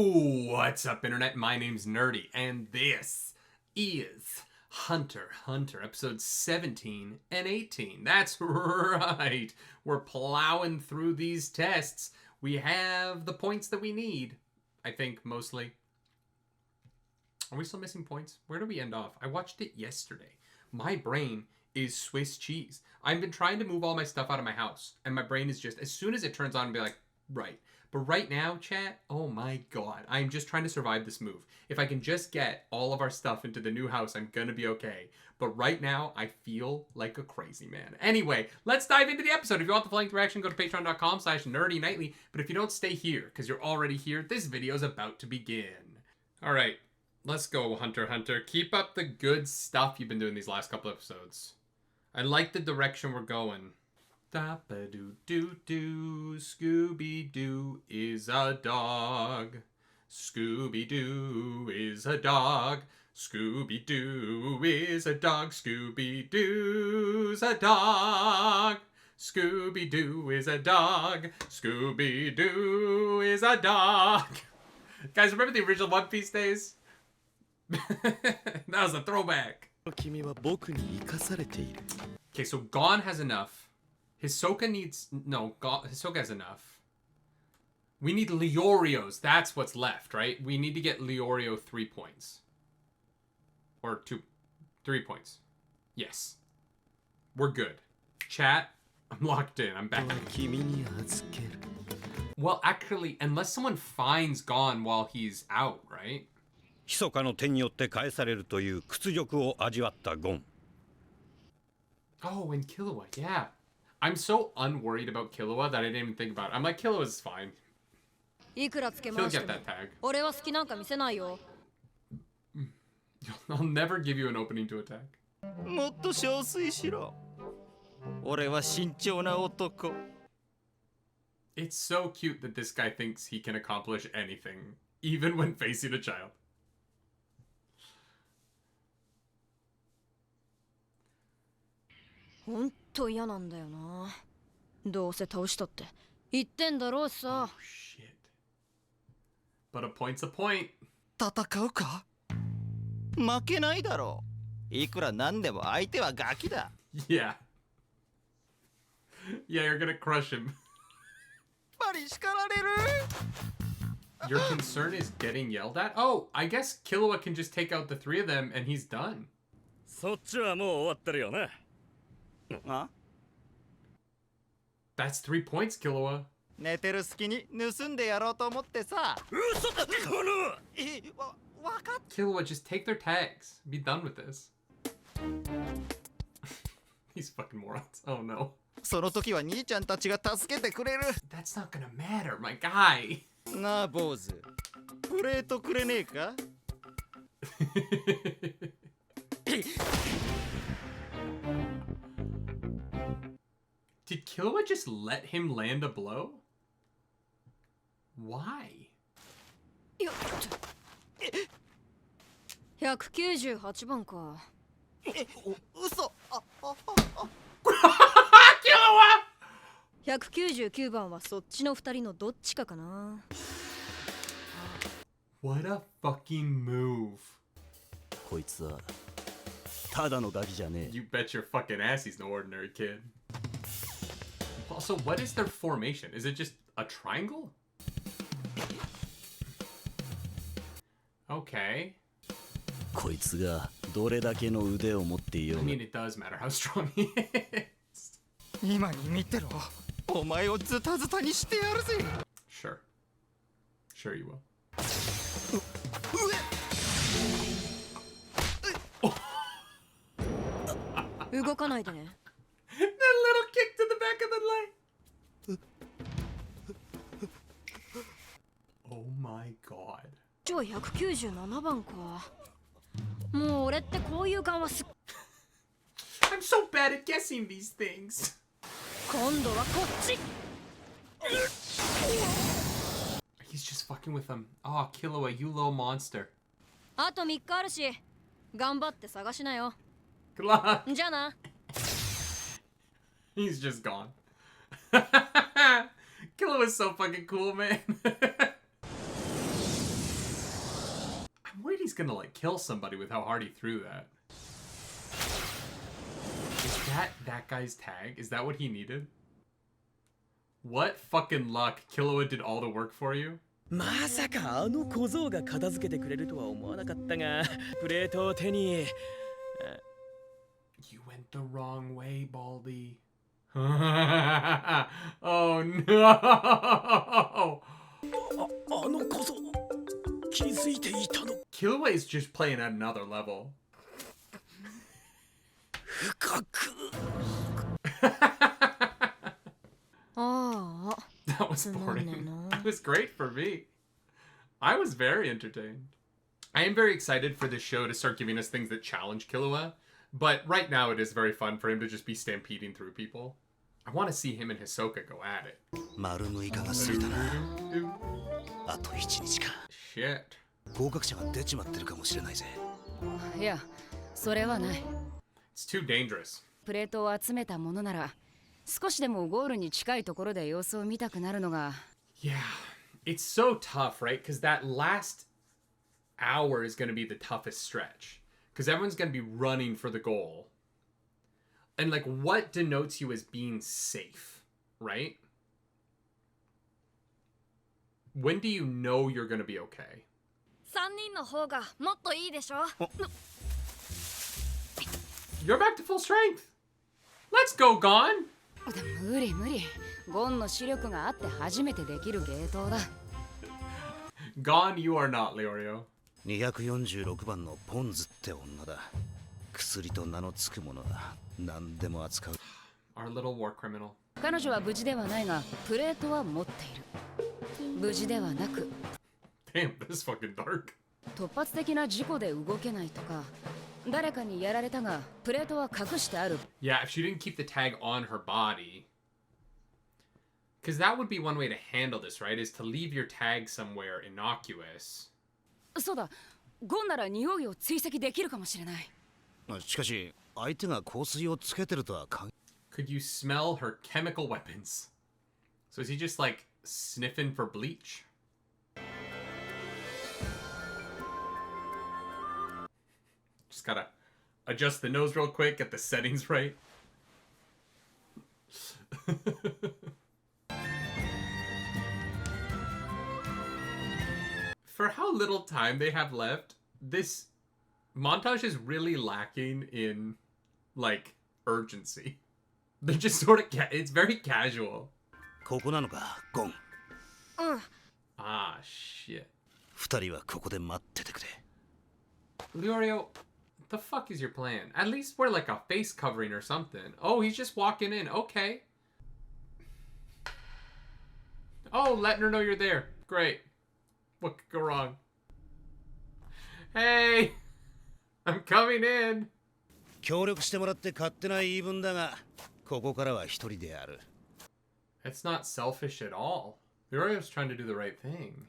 Yo, what's up, internet? My name's Nerdy, and this is Hunter x Hunter, episode 17 and 18. That's right. We're plowing through these tests. We have the points that we need, I think, mostly. Are we still missing points? Where do we end off? I watched it yesterday. My brain is Swiss cheese. I've been trying to move all my stuff out of my house, and my brain is just, as soon as it turns on, be like, right. But right now, chat, oh my god, I'm just trying to survive this move. If I can just get all of our stuff into the new house, I'm gonna be okay. But right now, I feel like a crazy man. Anyway, let's dive into the episode. If you want the full length reaction, go to patreon.com/nerdynightly. But if you don't, stay here, because you're already here. This video is about to begin. All right, let's go, Hunter x Hunter. Keep up the good stuff you've been doing these last couple episodes. I like the direction we're going. Da-ba-doo-doo-doo, Scooby-Doo is a dog. Scooby-Doo is a dog. Scooby-Doo is a dog. Scooby-Doo's a dog. Scooby-Doo is a dog. Scooby-Doo is a dog. Guys, remember the original One Piece days? That was a throwback. Okay, so Gon has enough. Hisoka needs... No, Hisoka has enough. We need Leorio's. That's what's left, right? We need to get Leorio 3 points. Or 3 points. Yes. We're good. Chat, I'm locked in. I'm back. Well, actually, unless someone finds Gon while he's out, right? 密かの手によって返されるという屈辱を味わったゴン。 Oh, and Killua, yeah. I'm so unworried about Killua that I didn't even think about it. I'm like, Killua's fine. He'll get that tag. I'll never give you an opening to attack. It's so cute that this guy thinks he can accomplish anything, even when facing a child. Oh shit. But a point's a point. Yeah. Yeah, you're gonna crush him. Your concern is getting yelled at? Oh, I guess Killua can just take out the three of them and he's done. Huh? That's 3 points, Killua. Killua, just take their tags. Be done with this. These fucking morons. Oh no. That's not gonna matter, my guy. Did Killua just let him land a blow? Why? Killua! 199番はそっちの2人のどっちかかな。What a fucking move. こいつはただのガキじゃねえ。 You bet your fucking ass he's no ordinary kid. Also, what is their formation? Is it just a triangle? Okay. こいつがどれだけの腕を持っていよう。 I mean, it does matter how strong he is. 今に見てろ。お前をズタズタにしてやるぜ。 Sure. Sure you will. That little kick to the back of the leg. Oh my god. 197番か。もう俺ってこういう感はす。 I'm so bad at guessing these things. 今度はこっち。 He's just fucking with them. Oh, Killua, you little monster. あと3日あるし、頑張って探しなよ。 Good luck. じゃあな。 He's just gone. Killua is so fucking cool, man. he's gonna like kill somebody with how hard he threw that. Is that guy's tag? Is that what he needed? What fucking luck. Killua did all the work for you? まさかあの小僧が片付けてくれるとは思わなかったが、プレートを手に。You went the wrong way, Baldy. Oh no! あの小僧気づいていたの。Killua is just playing at another level. 深く。ああ That was boring. That was great for me. I was very entertained. I am very excited for this show to start giving us things that challenge Killua, but right now it is very fun for him to just be stampeding through people. I want to see him and Hisoka go at it. 丸6日が過ぎたな。あと1日か。Shit. 合格者が出ちまってるかもしれないぜ。いや、それはない。It's too dangerous. プレートを集めたものなら、少しでもゴールに近いところで様子を見たくなるのが。Yeah, it's so tough, right? Because that last hour is going to be the toughest stretch. Because everyone's going to be running for the goal. And like, what denotes you as being safe, right? When do you know you're going to be okay? 3人の方がもっといいでしょ。 You're back to full strength. Let's go, Gon. 無理無理。ゴンの視力があって初めてできる芸当だ。Gon, you are not, Leorio. 246番のポンズって女だ。薬と名の付くものは何でも扱う。Our little war criminal. 彼女は無事ではないが、プレートは持っている。無事ではなく。Damn, this is fucking dark. 突発的な事故で動けないとか、誰かにやられたが、プレートは隠してある。Yeah, if she didn't keep the tag on her body. Because that would be one way to handle this, right? Is to leave your tag somewhere innocuous. そうだ、ゴンなら匂いを追跡できるかもしれない。しかし、相手が香水をつけてるとは限。Could you smell her chemical weapons? So is he just like sniffing for bleach? Just gotta adjust the nose real quick, get the settings right. For how little time they have left, this montage is really lacking in, like, urgency. They're just sort of, it's very casual. ここなのか、ゴン。Ah, shit. 2人はここで待っててくれ。Leorio, the fuck is your plan? At least wear like a face covering or something. Oh, he's just walking in. Okay. Oh, letting her know you're there. Great. What could go wrong? Hey, I'm coming in. 協力してもらって勝手な言い分だが、ここからは一人である。It's not selfish at all. Leorio's trying to do the right thing.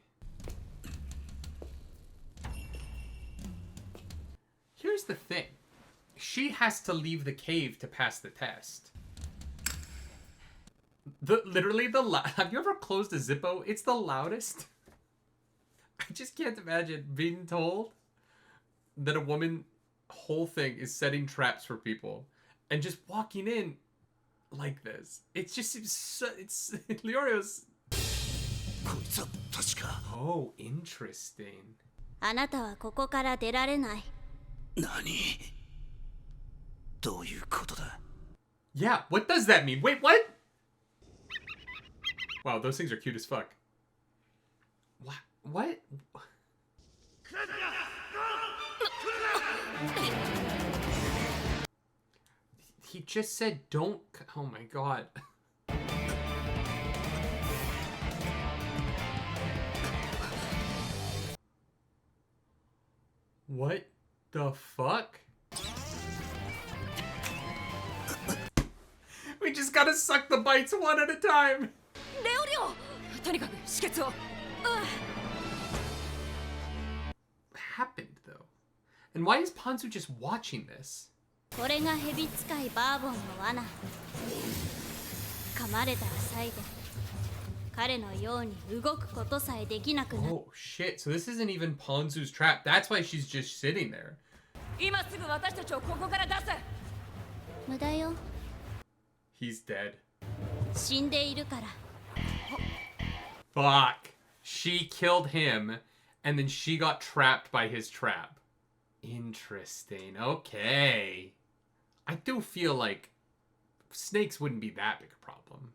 Here's the thing. She has to leave the cave to pass the test. Literally have you ever closed a Zippo? It's the loudest. I just can't imagine being told that a woman whole thing is setting traps for people and just walking in like this. It's just it's Leorio's. こいつは確か。Oh, interesting. あなたはここから出られない。何？どういうことだ？ Yeah, what does that mean? Wait, what? Wow, those things are cute as fuck. What? He just said don't. Oh my god. What the fuck? We just gotta suck the bites one at a time. レオリオ、とにかく止血を。What happened though? And why is Ponzu just watching this? これが蛇使いバーボンの罠。噛まれたら最後。彼のように動くことさえできなくなる。 Oh shit, so this isn't even Ponzu's trap. That's why she's just sitting there. 今すぐ私たちをここから出せ。無駄よ。 He's dead. 死んでいるから。 Fuck. She killed him, and then she got trapped by his trap. Interesting. Okay. I do feel like snakes wouldn't be that big a problem.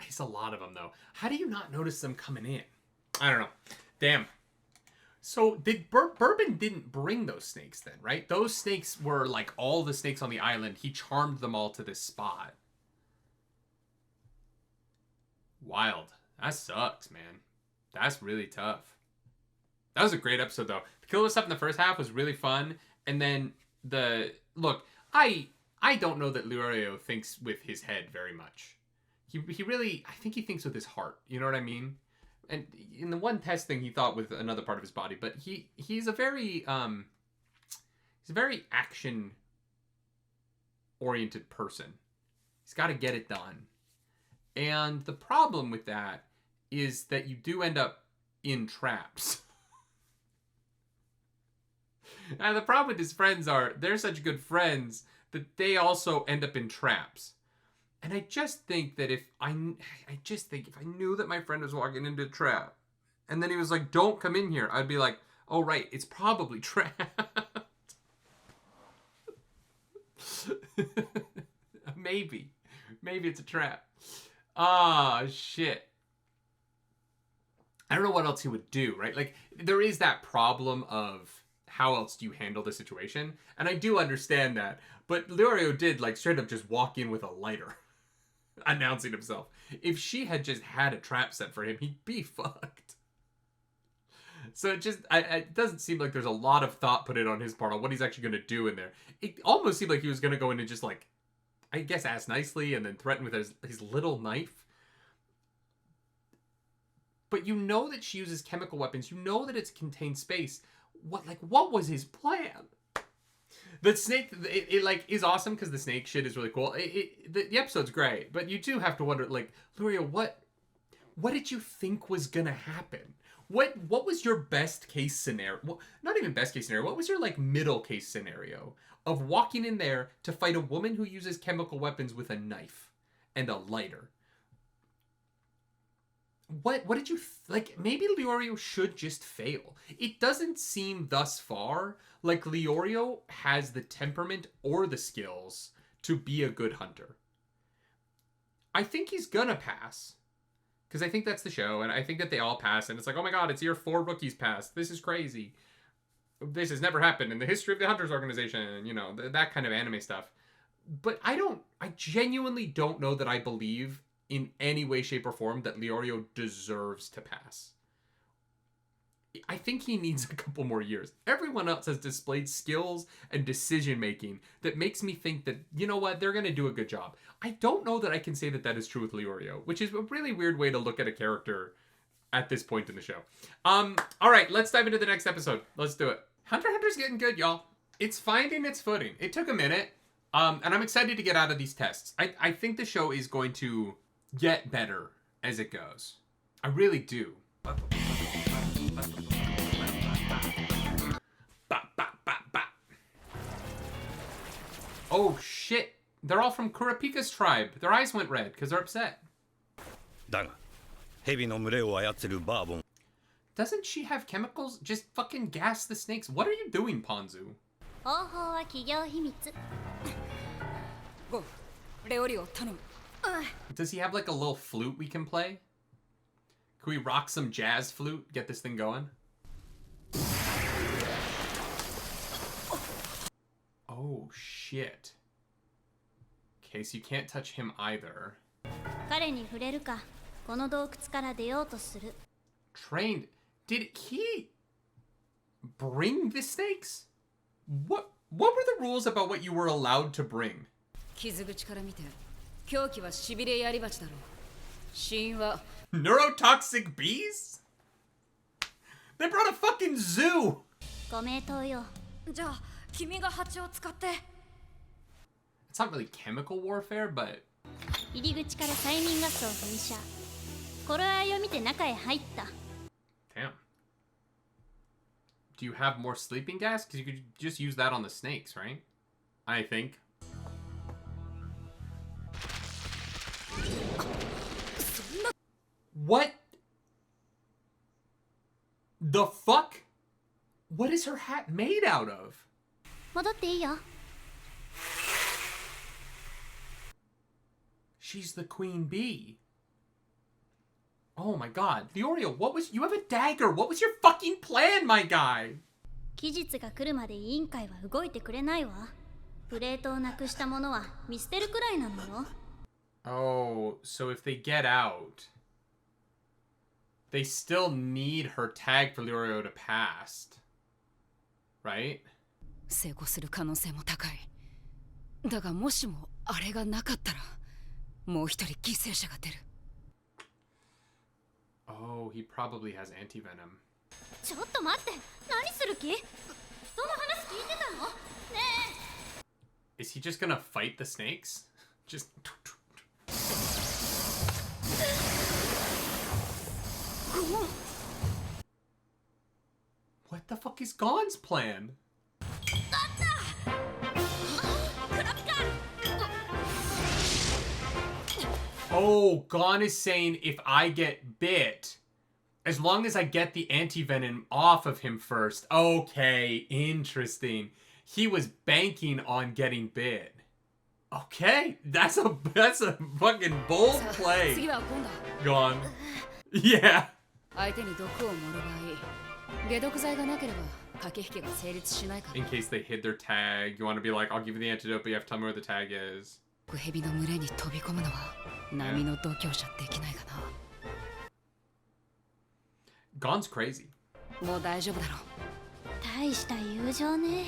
It's a lot of them, though. How do you not notice them coming in? I don't know. Damn. So did Bourbon didn't bring those snakes then, right? Those snakes were like all the snakes on the island. He charmed them all to this spot. Wild. That sucks, man. That's really tough. That was a great episode, though. The Killua stuff in the first half was really fun. And then look, I don't know that Leorio thinks with his head very much. He really, I think he thinks with his heart. You know what I mean? And in the one test thing, he thought with another part of his body. But he's a very action oriented person. He's got to get it done. And the problem with that is that you do end up in traps. And the problem with his friends are they're such good friends that they also end up in traps. And I just think that if I knew that my friend was walking into a trap and then he was like, don't come in here, I'd be like, oh, right, it's probably trapped. Maybe it's a trap. Ah, shit. I don't know what else he would do, right? Like, there is that problem of how else do you handle the situation? And I do understand that. But Leorio did, like, straight up just walk in with a lighter, announcing himself. If she had just had a trap set for him, he'd be fucked. So it doesn't seem like there's a lot of thought put in on his part on what he's actually going to do in there. It almost seemed like he was going to go in and just, like, I guess ask nicely and then threaten with his little knife. But you know that she uses chemical weapons. You know that it's contained space. What was his plan? The snake, it is awesome because the snake shit is really cool. The episode's great, but you do have to wonder, like, Leorio, what did you think was gonna happen? What was your best case scenario? Well, not even best case scenario. What was your, like, middle case scenario of walking in there to fight a woman who uses chemical weapons with a knife and a lighter? What did you like? Maybe Leorio should just fail. It doesn't seem thus far like Leorio has the temperament or the skills to be a good hunter. I think he's gonna pass because I think that's the show, and I think that they all pass, and it's like, oh my god, it's year 4 rookies passed. This is crazy. This has never happened in the history of the Hunters organization. You know, that kind of anime stuff. But I genuinely don't know that I believe in any way, shape, or form that Leorio deserves to pass. I think he needs a couple more years. Everyone else has displayed skills and decision-making that makes me think that, you know what, they're going to do a good job. I don't know that I can say that that is true with Leorio, which is a really weird way to look at a character at this point in the show. All right, let's dive into the next episode. Let's do it. Hunter x Hunter's getting good, y'all. It's finding its footing. It took a minute, and I'm excited to get out of these tests. I think the show is going to get better as it goes. I really do. Oh shit. They're all from Kurapika's tribe. Their eyes went red because they're upset. だが、蛇の群れを操るバーボン。 Doesn't she have chemicals? Just fucking gas the snakes. What are you doing, Ponzu? 方法は企業秘密。ゴー、レオリオ頼む。Does he have like a little flute we can play? Can we rock some jazz flute? Get this thing going? Oh shit. Okay, so you can't touch him either. 彼に触れるか、この洞窟から出ようとする。 Trained. Did he bring the snakes? What were the rules about what you were allowed to bring? 傷口から見て、凶器はしびれ槍鉢だろう。死因は Neurotoxic bees? They brought a fucking zoo. ご名答よ。じゃあ君が蜂を使って。 It's not really chemical warfare, but 入り口から催眠ガスを噴射。頃合いを見て中へ入った。 Damn. Do you have more sleeping gas? Because you could just use that on the snakes, right? I think. What? The fuck? What is her hat made out of? 戻っていいよ。 She's the queen bee. Oh my god. Leorio, what was... You have a dagger. What was your fucking plan, my guy? 期日が来るまで委員会は動いてくれないわ。プレートをなくしたものは見捨てるくらいなのよ。 Oh, so if they get out, they still need her tag for Leorio to pass. Right? 成功する可能性も高い。だがもしもあれがなかったら、もう一人犠牲者が出る。Oh, he probably has anti-venom. ちょっと待って、何する気？人の話聞いてたの？ねえ。 Is he just gonna fight the snakes? Just... What the fuck is Gon's plan? Oh, Gon is saying if I get bit, as long as I get the anti-venom off of him first. Okay, interesting. He was banking on getting bit. Okay, that's a fucking bold play. 次は今度。 Gon. Yeah. 相手に毒を盛る場合、解毒剤がなければ駆け引きが成立しないから。 In case they hid their tag, you want to be like, I'll give you the antidote, but you have to tell me where the tag is. 蛇の群れに飛び込むのは波の度胸じゃできないかな。 Gon's crazy. もう大丈夫だろう。大した友情ね。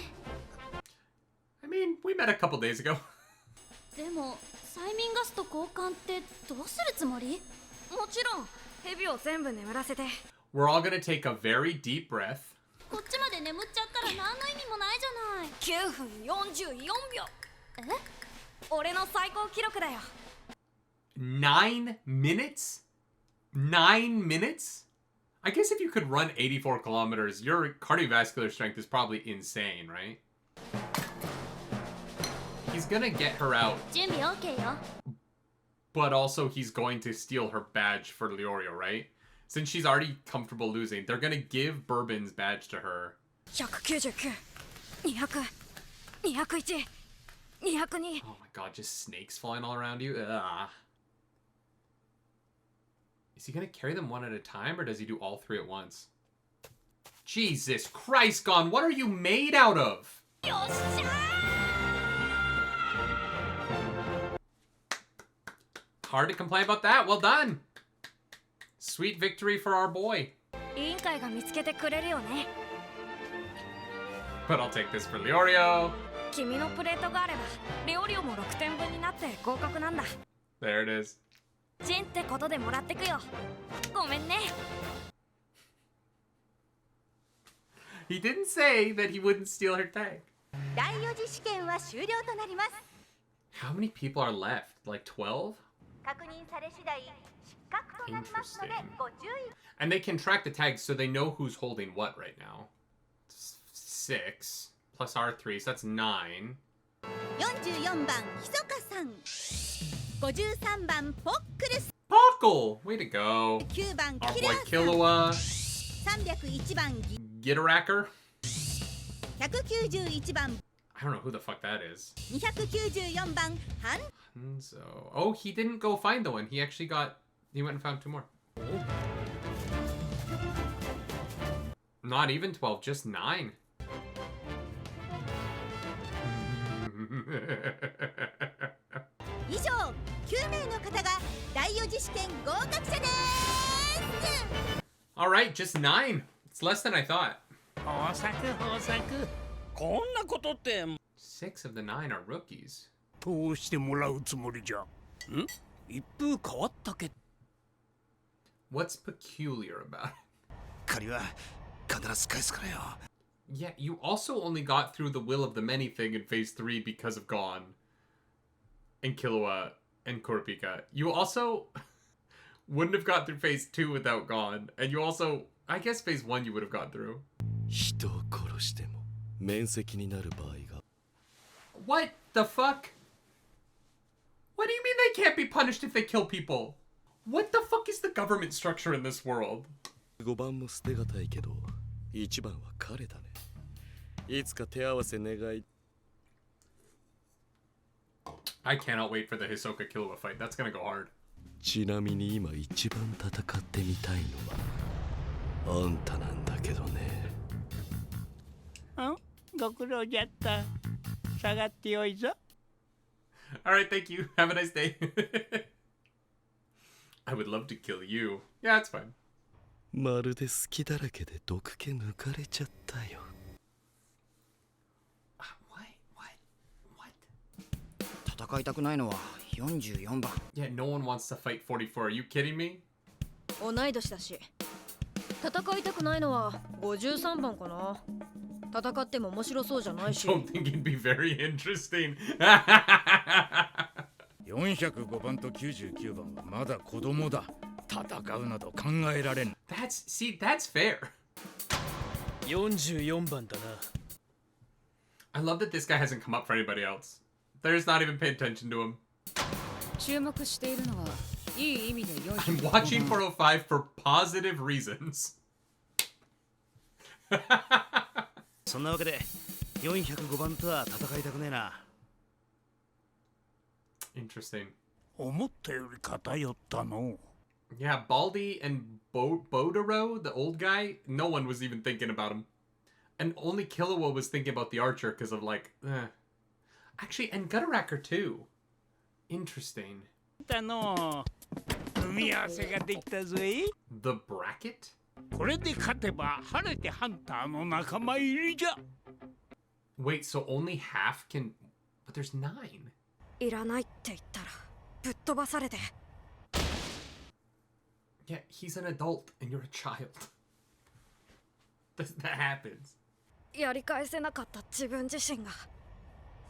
I mean, we met a couple days ago. でも催眠ガスと交換ってどうするつもり？もちろん蛇を全部眠らせて。 We're all gonna take a very deep breath. こっちまで眠っちゃったら何の意味もないじゃない。 9分44秒。え？俺の最高記録だよ。 9 minutes? 9 minutes? I guess if you could run 84 kilometers, your cardiovascular strength is probably insane, right? He's gonna get her out, 準備 OK よ。 but also he's going to steal her badge for Leorio, right? Since she's already comfortable losing, they're gonna give Bourbon's badge to her. 199、200、201、202。 Oh my god, just snakes falling all around you? Ugh. Is he gonna carry them one at a time, or does he do all three at once? Jesus Christ, Gon, what are you made out of? よっしゃ Hard to complain about that. Well done. Sweet victory for our boy. 委員会が見つけてくれるよね。 But I'll take this for Leorio. 君のプレートがあれば、レオリオも6点分になって合格なんだ。 There it is. ジンってことでもらってくよ。ごめんね。 He didn't say that he wouldn't steal her tag. 第4次試験は終了となります。 How many people are left? Like 12? 確認され次第失格となりますのでご注意。 And they can track the tags so they know who's holding what right now. 6 plus R3, so that's 9. 44番ひそかさん、53番ポックルス、 Pockle! Way to go. 9番 Our キ boy ラー Killua. さん、301番 Gitaracker? 191番 I don't know who the fuck that is. 294番ハン。 So, oh, he didn't go find the one. He actually he went and found 2 more. Not even 12, just 9. 以上9名の方が第4次試験合格者です。 All right, just 9. It's less than I thought. 豊作豊作。こんなことって。 6 of the 9 are rookies. どうしてもらうつもりじゃ。ん？一風変わったけ。 What's peculiar about it? 借りは必ず返すからよ。 Yeah, you also only got through the will of the many thing in phase 3 because of Gon and Killua and Kurapika. You also... wouldn't have got through phase 2 without Gon. And you also, I guess phase 1 you would have got through. 人を殺しても面積になる場合が What the fuck? What do you mean they can't be punished if they kill people? What the fuck is the government structure in this world? 5番も捨てがたいけど1番は彼だねいつか手合わせ願い I cannot wait for the Hisoka Killua fight. That's gonna go hard. ちなみに今一番戦ってみたいのはあんたなんだけどねご苦労じゃった。下がってよいぞ。Alright, thank you. Have a nice day. I would love to kill you. Yeah, it's fine. まるで好きだらけで毒気抜かれちゃったよ What? 戦いたくないのは44番 Yeah, no one wants to fight 44. Are you kidding me? 同い年だし。戦いたくないのは53番かな。戦っても面白そうじゃないし。Don't think it'd be very interesting. 405番と99番はまだ子供だ。戦うなど考えられん。That's fair. 44番だな。I love that this guy hasn't come up for anybody else. There's not even paid attention to him. 注目しているのはいい意味でI'm watching 405 for positive reasons. そんなわけで405番とは戦いたくねえな Interesting. 思ったより偏ったの。Yeah, Baldy and Bodoro, the old guy, no one was even thinking about him. And only Killua was thinking about the archer because of like, Actually, and Gutteracker too. Interesting. だの。組み合わせができたぜ。The bracket? これで勝てば晴れてハンターの仲間入りじゃ。Wait, so only half can... But there's 9. いらないって言ったらぶっ飛ばされて。Yeah, he's an adult and you're a child. That happens. やり返せなかった自分自身が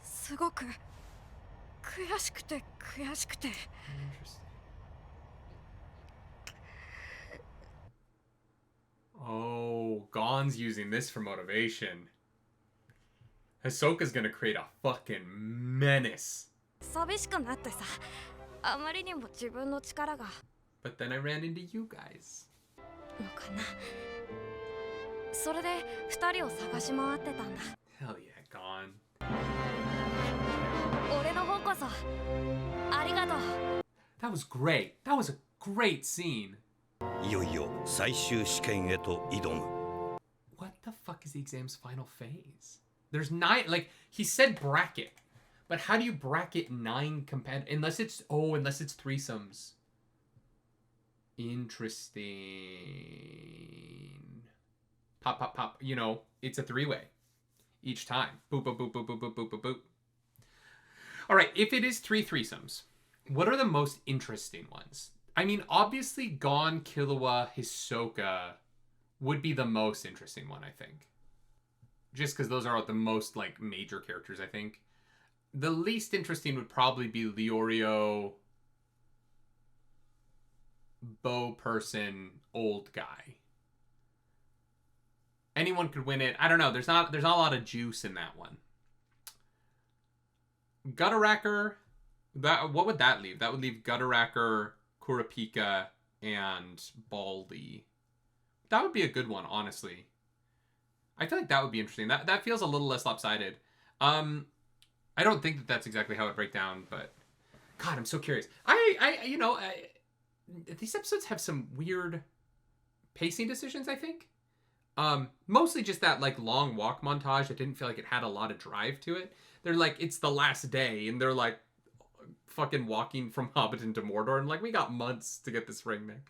すごく悔しくて。Interesting. Oh, Gon's using this for motivation. Hisoka's gonna create a fucking menace. 寂しくなってさ、あまりにも自分の力が But then I ran into you guys. のかな。それで2人を探し回ってたんだ。 Hell yeah, Gon. 俺の方こそありがとう。 That was great. That was a great scene. いよいよ最終試験へと挑む What the fuck is the exam's final phase? There's 9, like, he said bracket. But how do you bracket 9 unless it's threesomes. Interesting. Pop. You know, it's a 3-way. Each time. Boop, boop, boop, boop, boop, boop, boop, boop, boop. Alright, if it is 3 threesomes, what are the most interesting ones? I mean, obviously, Gon, Killua, Hisoka would be the most interesting one, I think. Just because those are the most, like, major characters, I think. The least interesting would probably be Leorio, bow person, old guy. Anyone could win it. I don't know. There's not a lot of juice in that one. Gutteracker, what would that leave? That would leave Gutteracker, Kurapika, and Baldy. That would be a good one, honestly. I feel like that would be interesting. That feels a little less lopsided. I don't think that's exactly how it break down, but God, I'm so curious. These episodes have some weird pacing decisions, I think. Mostly just that like long walk montage. I didn't feel like it had a lot of drive to it. They're like, it's the last day, and they're like fucking walking from Hobbiton to Mordor, and like, we got months to get this ring there.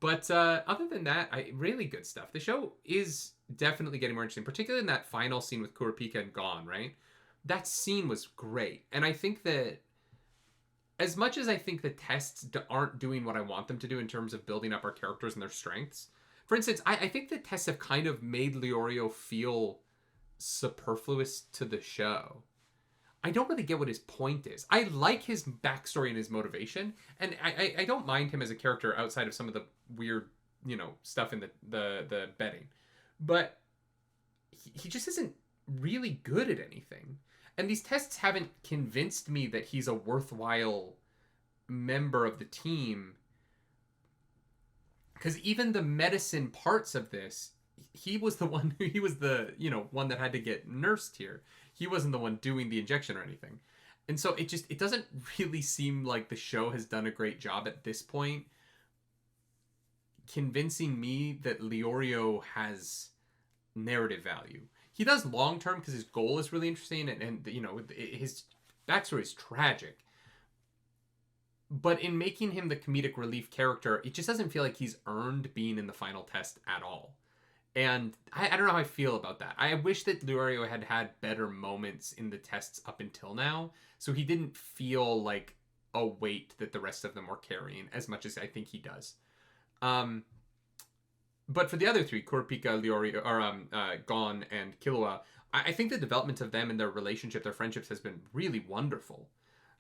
But other than that, really good stuff. The show is definitely getting more interesting, particularly in that final scene with Kurapika and Gon, right? That scene was great. And I think that as much as I think the tests aren't doing what I want them to do in terms of building up our characters and their strengths, for instance, I think the tests have kind of made Leorio feel superfluous to the show. I don't really get what his point is. I like his backstory and his motivation, and I don't mind him as a character outside of some of the weird, you know, stuff in the betting. But he just isn't really good at anything. And these tests haven't convinced me that he's a worthwhile member of the team. Because even the medicine parts of this, he was the one who, he was the, you know, one that had to get nursed here. He wasn't the one doing the injection or anything. And so it doesn't really seem like the show has done a great job at this point convincing me that Leorio has narrative value. He does long term because his goal is really interesting, and you know, his backstory is tragic. But in making him the comedic relief character, it just doesn't feel like he's earned being in the final test at all. And I don't know how I feel about that. I wish that Leorio had had better moments in the tests up until now, so he didn't feel like a weight that the rest of them were carrying as much as I think he does. But for the other three, Kurapika, Leorio, or Gon, and Killua, I think the development of them and their relationship, their friendships, has been really wonderful.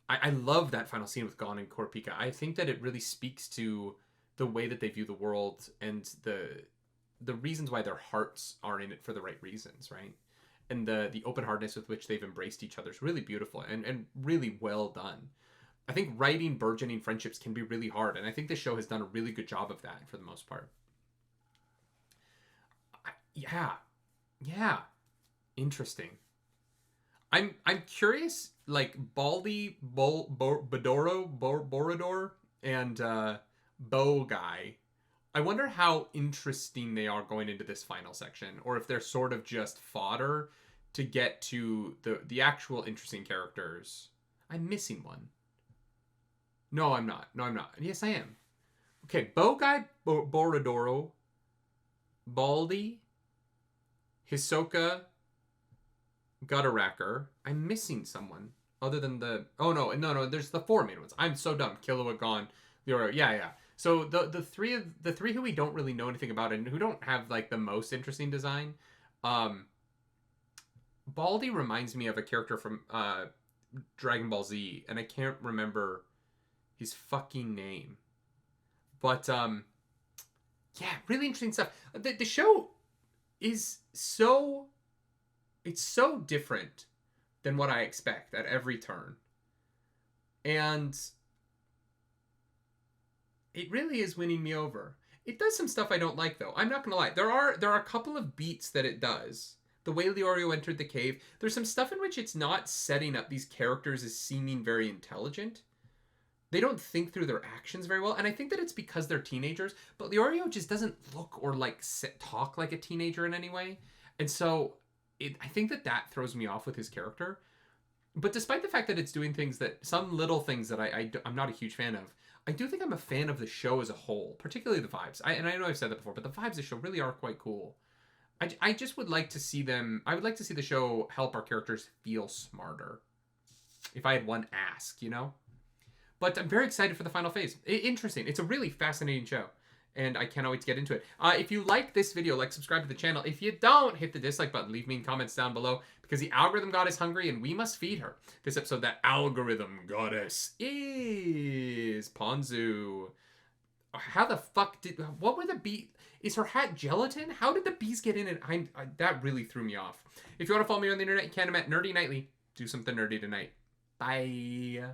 I love that final scene with Gon and Kurapika. I think that it really speaks to the way that they view the world and the reasons why their hearts are in it for the right reasons, right? And the open-heartedness with which they've embraced each other is really beautiful and really well done. I think writing burgeoning friendships can be really hard, and I think the show has done a really good job of that for the most part. Yeah. Interesting. I'm curious, like Baldy, Borador, and Bow Guy. I wonder how interesting they are going into this final section, or if they're sort of just fodder to get to the actual interesting characters. I'm missing one. No, I'm not. Yes, I am. Okay, Bow Guy, Boradoro, Baldy, Hisoka, Gutterracker. I'm missing someone other than the... Oh, no. There's the four main ones. I'm so dumb. Killua, Gon, Leorio. Yeah. So the three who we don't really know anything about and who don't have like the most interesting design. Baldy reminds me of a character from Dragon Ball Z, and I can't remember his fucking name. But yeah, really interesting stuff. The show is so different than what I expect at every turn. And it really is winning me over. It does some stuff I don't like, though. I'm not gonna lie. There are a couple of beats that it does. The way Leorio entered the cave. There's some stuff in which it's not setting up these characters as seeming very intelligent. They don't think through their actions very well, and I think that it's because they're teenagers, but Leorio just doesn't look or like talk like a teenager in any way. And so I think that throws me off with his character. But despite the fact that it's doing things some little things that I'm not a huge fan of, I do think I'm a fan of the show as a whole, particularly the vibes. And I know I've said that before, but the vibes of the show really are quite cool. I just would like to see I would like to see the show help our characters feel smarter. If I had one ask, you know? But I'm very excited for the final phase. Interesting. It's a really fascinating show, and I can't wait to get into it. If you like this video, subscribe to the channel. If you don't, hit the dislike button. Leave me comments down below, because the algorithm god is hungry, and we must feed her. This episode, that algorithm goddess is Ponzu. How the fuck what were the bees? Is her hat gelatin? How did the bees get in it? That really threw me off. If you want to follow me on the internet, you can. I'm at Nerdy Nightly. Do something nerdy tonight. Bye.